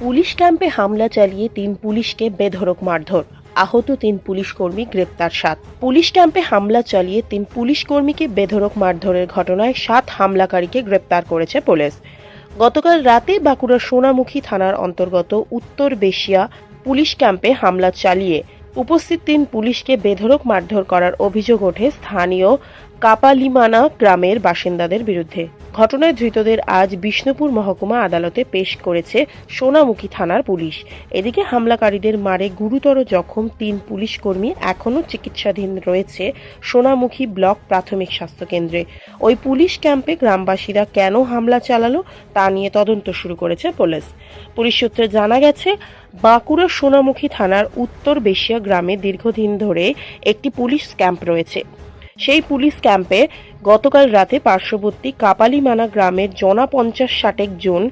Police ক্যাম্পে হামলা চালিয়ে ৩ পুলিশকে বেধড়ক মারধর, আহত ৩ পুলিশ কর্মী গ্রেপ্তার ৭। পুলিশ ক্যাম্পে হামলা চালিয়ে ৩ পুলিশ কর্মীকে বেধড়ক মারধরের ঘটনায় ৭ হামলাকারীকে গ্রেপ্তার করেছে পুলিশ। গতকাল রাতে বাঁকুড়ার সোনামুখী থানার অন্তর্গত উত্তর বেশিয়া পুলিশ ক্যাম্পে হামলা চালিয়ে উপস্থিত ৩ পুলিশকে বেধড়ক মারধর করার অভিযোগ ওঠে স্থানীয় কাপালিমানা গ্রামের বাসিন্দাদের বিরুদ্ধে। ঘটনায় ধৃতদের আজ বিষ্ণুপুর মহকুমা আদালতে পেশ করেছে সোনামুখী থানার পুলিশ। এদিকে হামলাকারীদের মারে গুরুতর জখম ৩ পুলিশ কর্মী এখনও চিকিৎসাধীন রয়েছে সোনামুখী ব্লক প্রাথমিক স্বাস্থ্য কেন্দ্রে। ওই পুলিশ ক্যাম্পে গ্রামবাসীরা কেন হামলা চালালো তা নিয়ে তদন্ত শুরু করেছে পুলিশ। পুলিশ সূত্রে জানা গেছে, বাঁকুড়া সোনামুখী থানার উত্তর বেশিয়া গ্রামে দীর্ঘদিন ধরে একটি পুলিশ ক্যাম্প রয়েছে। সেই পুলিশ ক্যাম্পে গতকাল রাতে পার্শ্ববর্তী কাপালিমানা গ্রামের জনা ৫০-৬০ জন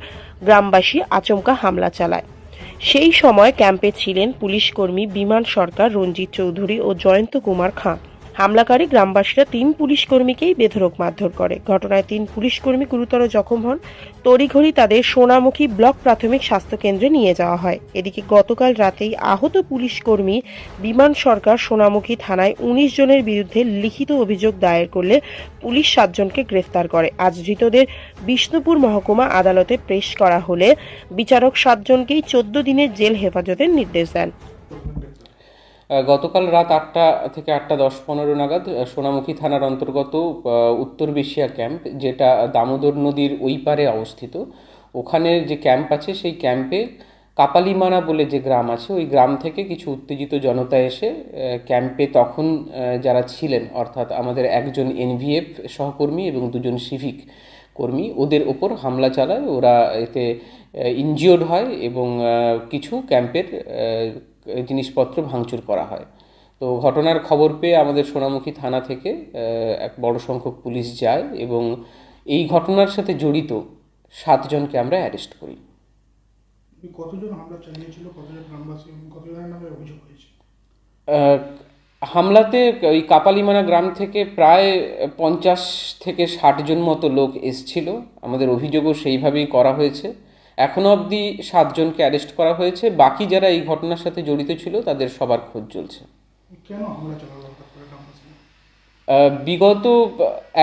গ্রামবাসী আচমকা হামলা চালায়। সেই সময় ক্যাম্পে ছিলেন পুলিশ কর্মী বিমান সরকার, রঞ্জিত চৌধুরী ও জয়ন্ত কুমার খাঁ। হামলাকারী গ্রামবাসীরা ৩ পুলিশ কর্মীকেই বেধড়ক মারধর করে। ঘটনায় ৩ পুলিশ কর্মী গুরুতর জখম হন। তড়িঘড়ি তাদের সোনামুখী ব্লক প্রাথমিক স্বাস্থ্য কেন্দ্রে নিয়ে যাওয়া হয়। এদিকে গতকাল রাতেই আহত পুলিশ কর্মী বিমান সরকার সোনামুখী থানায় ১৯ জনের বিরুদ্ধে লিখিত অভিযোগ দায়ের করলে পুলিশ ৭ জনকে গ্রেফতার করে। আজ ধৃতদের বিষ্ণুপুর মহকুমা আদালতে পেশ করা হলে বিচারক ৭ জনকেই ১৪ দিনের জেল হেফাজতের নির্দেশ দেন। গতকাল রাত ৮টা থেকে ৮:১০-১৫ নাগাদ সোনামুখী থানার অন্তর্গত উত্তর বেশিয়া ক্যাম্প, যেটা দামোদর নদীর ওই পারে অবস্থিত, ওখানে যে ক্যাম্প আছে সেই ক্যাম্পে কাপালিমানা বলে যে গ্রাম আছে, ওই গ্রাম থেকে কিছু উত্তেজিত জনতা এসে ক্যাম্পে তখন যারা ছিলেন, অর্থাৎ আমাদের একজন এনভিএফ সহকর্মী এবং ২ জন সিভিক কর্মী, ওদের ওপর হামলা চালায়। ওরা এতে ইনজিওর্ড হয় এবং কিছু ক্যাম্পের জিনিসপত্র ভাঙচুর করা হয়। তো ঘটনার খবর পেয়ে আমাদের সোনামুখী থানা থেকে এক বড় সংখ্যক পুলিশ যায় এবং এই ঘটনার সাথে জড়িত ৭ জনকে আমরা অ্যারেস্ট করি। কতজন হামলা চালিয়েছিল, কতজন গ্রামবাসী এবং কতজনের নামে অভিযোগ হয়েছে? হামলাতে ওই কাপালিমানা গ্রাম থেকে প্রায় ৫০ থেকে ৬০ জন মতো লোক এসছিল। আমাদের অভিযোগও সেইভাবেই করা হয়েছে। এখনও অবধি ৭ জনকে অ্যারেস্ট করা হয়েছে। বাকি যারা এই ঘটনার সাথে জড়িত ছিল তাদের সবার খোঁজ চলছে। কেন হামলা চালালো গ্রামবাসী? বিগত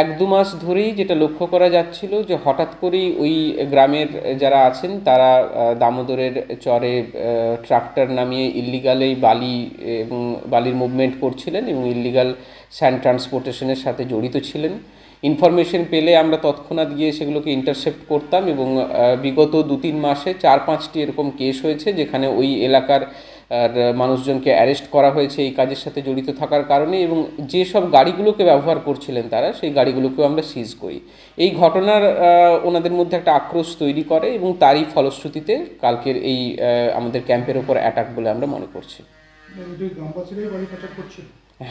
১-২ মাস ধরেই যেটা লক্ষ্য করা যাচ্ছিল যে হঠাৎ করেই ওই গ্রামের যারা আছেন তারা দামোদরের চরে ট্রাক্টর নামিয়ে ইল্লিগালেই বালি এবং বালির মুভমেন্ট করছিলেন এবং ইল্লিগাল স্যান্ড ট্রান্সপোর্টেশনের সাথে জড়িত ছিলেন। ইনফরমেশন পেলে আমরা তৎক্ষণাৎ গিয়ে সেগুলোকে ইন্টারসেপ্ট করতাম এবং বিগত ২-৩ মাসে ৪-৫টি এরকম কেস হয়েছে যেখানে ওই এলাকার মানুষজনকে অ্যারেস্ট করা হয়েছে এই কাজের সাথে জড়িত থাকার কারণে, এবং যেসব গাড়িগুলোকে ব্যবহার করছিলেন তারা, সেই গাড়িগুলোকেও আমরা সিজ করি। এই ঘটনার ওনাদের মধ্যে একটা আক্রোশ তৈরি করে এবং তারই ফলশ্রুতিতে কালকের এই আমাদের ক্যাম্পের ওপর অ্যাটাক বলে আমরা মনে করছি।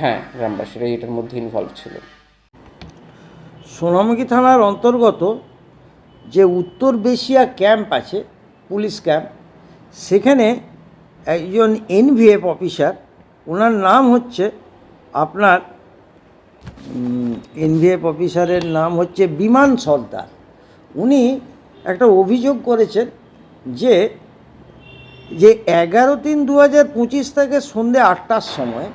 হ্যাঁ, গ্রামবাসীরাই এটার মধ্যে ইনভলভ ছিল। সোনামুখী থানার অন্তর্গত যে উত্তর বেশিয়া ক্যাম্প আছে, পুলিশ ক্যাম্প, সেখানে একজন এনভিএফ অফিসার, ওনার নাম হচ্ছে আপনার এনভিএফ অফিসারের নাম হচ্ছে বিমান সর্দার। উনি একটা অভিযোগ করেছেন যে 11/3/2025 থেকে সন্ধ্যে ৮টার সময়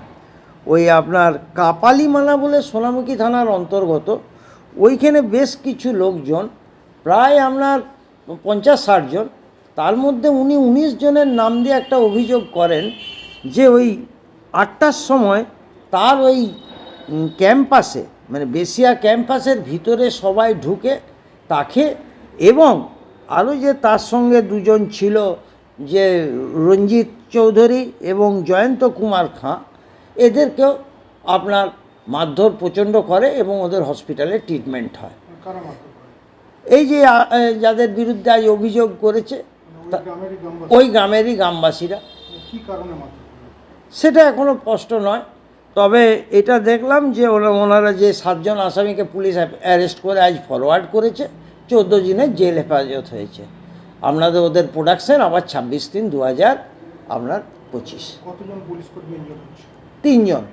ওই আপনার কাপালিমানা বলে সোনামুখী থানার অন্তর্গত ওইখানে বেশ কিছু লোকজন, প্রায় আপনার ৫০-৬০ জন, তার মধ্যে উনি ১৯ জনের নাম দিয়ে একটা অভিযোগ করেন যে ওই ৮টার সময় তার ওই ক্যাম্পাসে, মানে বেশিয়া ক্যাম্পাসের ভিতরে সবাই ঢুকে তাকে এবং আরও যে তার সঙ্গে ২ জন ছিল, যে রঞ্জিত চৌধুরী এবং জয়ন্ত কুমার খাঁ, এদেরকেও আপনার মারধর প্রচণ্ড করে এবং ওদের হসপিটালে ট্রিটমেন্ট হয়। এই যে যাদের বিরুদ্ধে আজ অভিযোগ করেছে ওই গ্রামেরই গ্রামবাসীরা। সেটা এখনও স্পষ্ট নয়, তবে এটা দেখলাম যে ওনারা যে ৭ জন আসামিকে পুলিশ অ্যারেস্ট করে আজ ফরওয়ার্ড করেছে, ১৪ দিনের জেল হেফাজত হয়েছে। আপনাদের ওদের প্রোডাকশন আবার ২৬/৩/২০25। ৩ জন।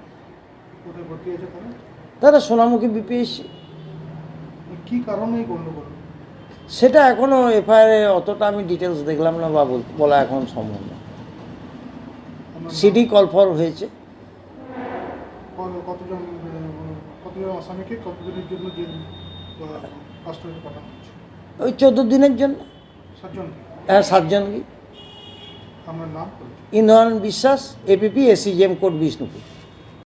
তারা সোনামুখী বিপিএসসি। কি কারণে গণ্ডগোল? সেটা এখনও এফআইআরে অতটা আমি ডিটেলস দেখলাম না বা বলা এখন সম্ভব না। আপনার সিডি কল ফর হয়েছে। কতজন আসামিকে কতদিনের জন্য জেল কাস্টডিতে পাঠানো হচ্ছে? ওই 14 দিনের জন্য। 7 জনকে। হ্যাঁ, 7 জনকে। আপনার নাম? ইন্দ্রায়ণ বিশ্বাস, এপিপি এসিজিএম কোর্ট বিষ্ণুপুর।